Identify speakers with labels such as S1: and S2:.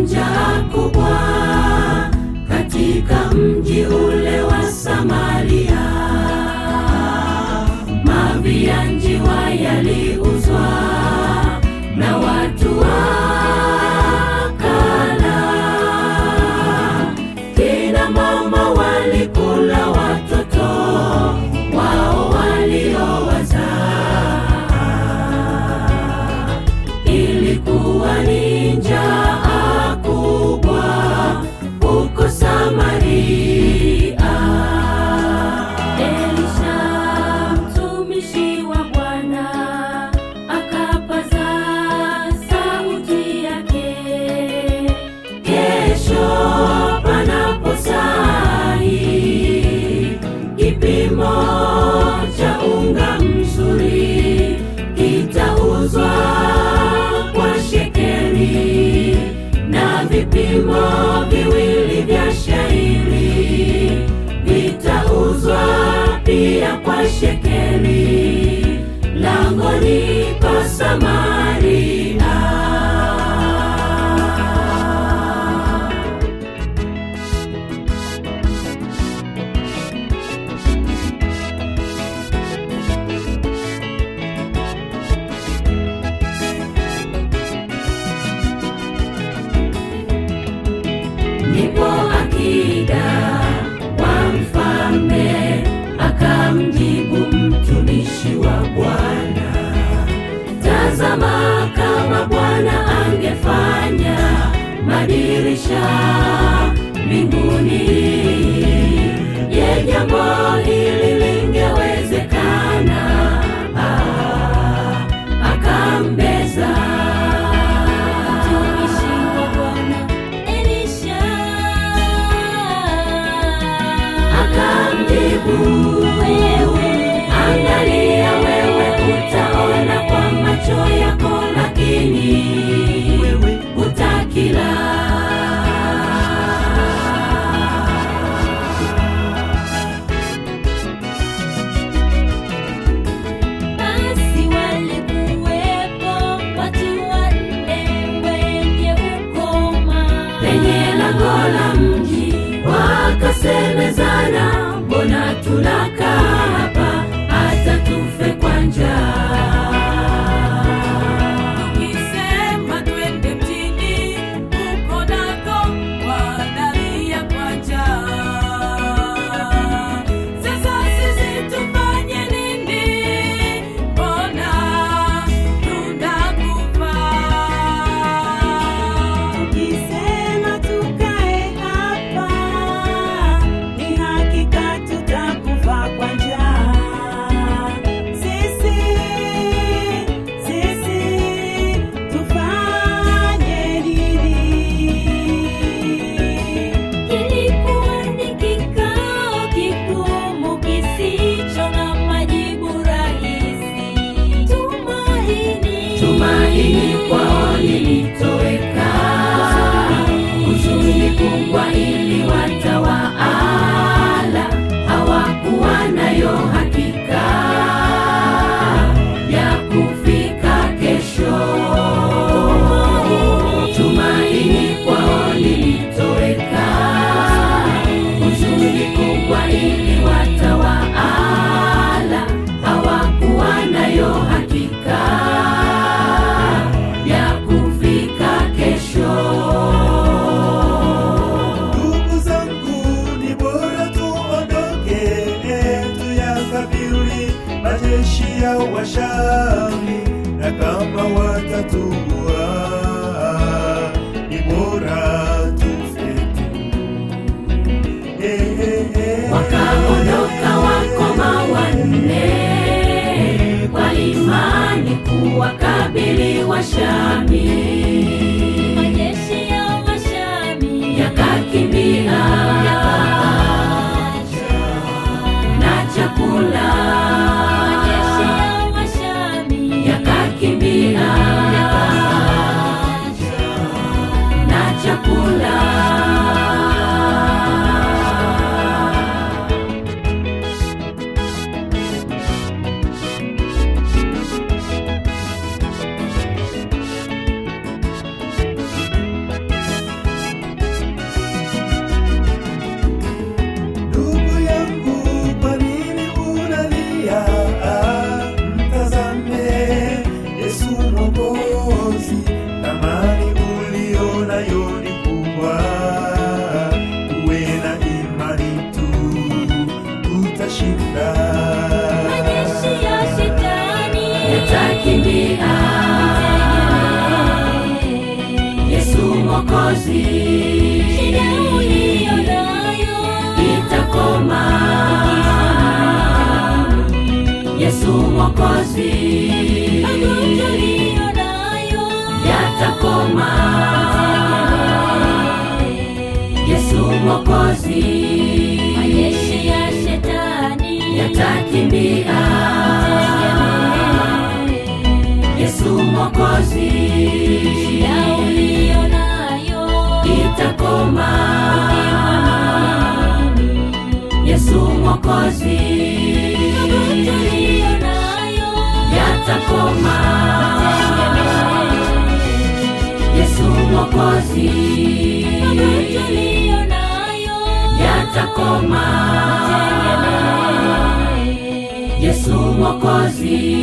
S1: njaa kubwa katika mji ule wa Samaria. Mavi ya njiwa yaliuzwa na watu wakala. Kina mama walikula watoto wao waliowazaa. Ilikuwa ni njaa kubwa huko Samaria. Elisha mtumishi wa Bwana akapaza sauti yake, kesho panapo sahi, kipimo cha unga mzuri kitauzwa kwa shekeli, na vipimo viwili vya shayiri vitauzwa pia kwa shekeli, langoni pa Samaria. Ndipo akida wa mfalme akamjibu mtumishi wa Bwana, tazama, kama Bwana angefanya madirisha mbinguni, je, jambo hili lingewezekana? Akambeza mtumishi wa Bwana Elisha, akamjibu, angalia, wewe utaona kwa macho yako, lakini utakila. Basi walikuwepo watu wanne wenye ukoma penye lango la mji, wakasemezana, mbona tunakaa hapa hata tufe kwa njaa? Tukisema twende mjini, huko nako wanalia kwa njaa. Sasa sisi tufanye nini? Mbona tunakufa?
S2: Tukisema tukae hapa, ni hakika tutakufa kwa njaa. Sisi tufanye nini?
S1: Kilikuwa ni kikao kigumu kisicho na majibu rahisi. Tumaini kwao lilitoweka, huzuni kubwa iliwatawala, hawakuwa nayo hakika ya kufika kesho. Tumaini kwao lilitoweka, huzuni kubwa iliwatawala, hawakuwa nayo hakika ya kufika kesho.
S3: Ndugu zangu, ni bora tuondoke, tuyakabili majeshi ya Washami, na kama watatuua, ni bora tufe tu.
S1: Wakaondoka wakoma wanne kwa imani kuwakabili Washami. Majeshi ya Washami yakakimbia na chakula. Majeshi ya Washami yakakimbia na chakula. yatakimbia. Yesu Mwokozi, shida uliyo nayo itakoma. Yesu Mwokozi, magonjwa uliyo nayo yatakoma. Yesu Mwokozi, majeshi ya shetani yatakimbia. Yesu Mwokozi, shida uliyo nayo itakoma. Yesu Mwokozi, magonjwa uliyo nayo yatakoma. Yesu Mwokozi, magonjwa uliyo nayo yatakoma. Yesu Mwokozi.